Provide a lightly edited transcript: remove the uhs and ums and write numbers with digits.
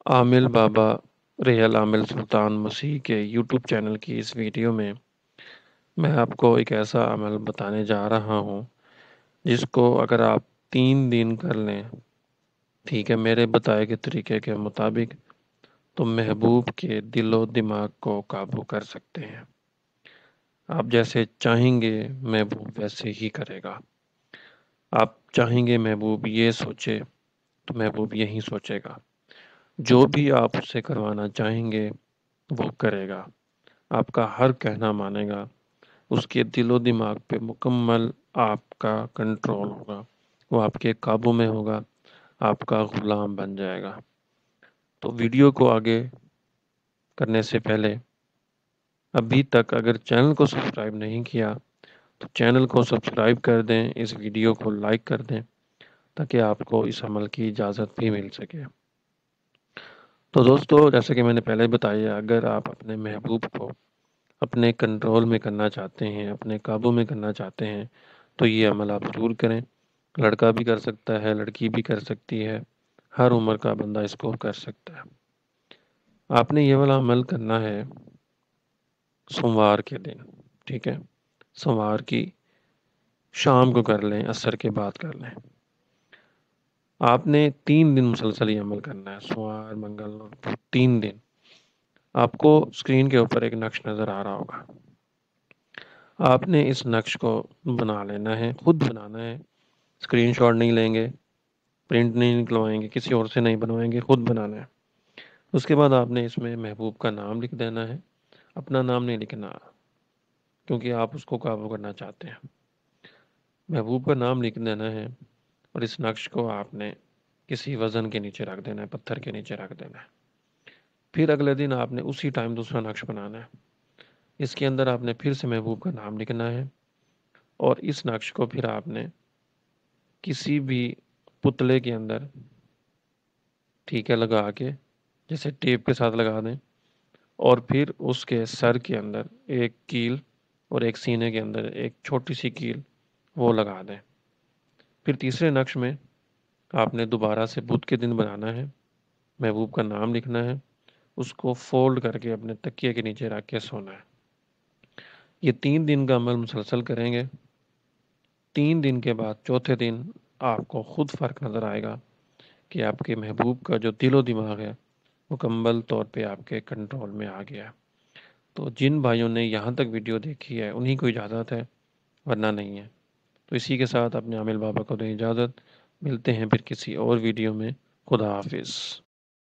عامل بابا ریل عامل سلطان مسیح کے یوٹیوب چینل کی اس ویڈیو میں میں آپ کو ایک ایسا عمل بتانے جا رہا ہوں جس کو اگر آپ 3 دن کر لیں، ٹھیک ہے، میرے بتائے گئے طریقے کے مطابق، تو محبوب کے دل و دماغ کو قابو کر سکتے ہیں۔ آپ جیسے چاہیں گے محبوب ویسے ہی کرے گا۔ آپ چاہیں گے محبوب یہ سوچے تو محبوب یہی سوچے گا۔ جو بھی آپ اس سے کروانا چاہیں گے وہ کرے گا، آپ کا ہر کہنا مانے گا، اس کے دل و دماغ پہ مکمل آپ کا کنٹرول ہوگا، وہ آپ کے قابو میں ہوگا، آپ کا غلام بن جائے گا۔ تو ویڈیو کو آگے کرنے سے پہلے ابھی تک اگر چینل کو سبسکرائب نہیں کیا تو چینل کو سبسکرائب کر دیں، اس ویڈیو کو لائک کر دیں تاکہ آپ کو اس عمل کی اجازت بھی مل سکے۔ تو دوستو، جیسے کہ میں نے پہلے بتایا، اگر آپ اپنے محبوب کو اپنے کنٹرول میں کرنا چاہتے ہیں، اپنے قابو میں کرنا چاہتے ہیں، تو یہ عمل آپ ضرور کریں۔ لڑکا بھی کر سکتا ہے، لڑکی بھی کر سکتی ہے، ہر عمر کا بندہ اس کو کر سکتا ہے۔ آپ نے یہ والا عمل کرنا ہے سوموار کے دن، ٹھیک ہے، سوموار کی شام کو کر لیں، عصر کے بعد کر لیں۔ آپ نے 3 دن مسلسل یہ عمل کرنا ہے، سوموار، منگل اور بدھ، 3 دن۔ آپ کو اسکرین کے اوپر ایک نقش نظر آ رہا ہوگا۔ آپ نے اس نقش کو بنا لینا ہے، خود بنانا ہے، اسکرین شاٹ نہیں لیں گے، پرنٹ نہیں نکلوائیں گے، کسی اور سے نہیں بنوائیں گے، خود بنانا ہے۔ اس کے بعد آپ نے اس میں محبوب کا نام لکھ دینا ہے، اپنا نام نہیں لکھنا کیونکہ آپ اس کو قابو کرنا چاہتے ہیں۔ محبوب کا نام لکھ دینا ہے اور اس نقش کو آپ نے کسی وزن کے نیچے رکھ دینا ہے، پتھر کے نیچے رکھ دینا ہے۔ پھر اگلے دن آپ نے اسی ٹائم دوسرا نقش بنانا ہے، اس کے اندر آپ نے پھر سے محبوب کا نام لکھنا ہے اور اس نقش کو پھر آپ نے کسی بھی پتلے کے اندر، ٹھیک ہے، لگا کے، جیسے ٹیپ کے ساتھ لگا دیں، اور پھر اس کے سر کے اندر ایک کیل اور ایک سینے کے اندر ایک چھوٹی سی کیل وہ لگا دیں۔ پھر تیسرے نقش میں آپ نے دوبارہ سے بدھ کے دن بنانا ہے، محبوب کا نام لکھنا ہے، اس کو فولڈ کر کے اپنے تکیے کے نیچے رکھ کے سونا ہے۔ یہ 3 دن کا عمل مسلسل کریں گے۔ 3 دن کے بعد چوتھے دن آپ کو خود فرق نظر آئے گا کہ آپ کے محبوب کا جو دل و دماغ ہے مکمل طور پہ آپ کے کنٹرول میں آ گیا ہے۔ تو جن بھائیوں نے یہاں تک ویڈیو دیکھی ہے انہی کو اجازت ہے، ورنہ نہیں ہے۔ تو اسی کے ساتھ اپنے عامل بابا کو دیں اجازت، ملتے ہیں پھر کسی اور ویڈیو میں۔ خدا حافظ۔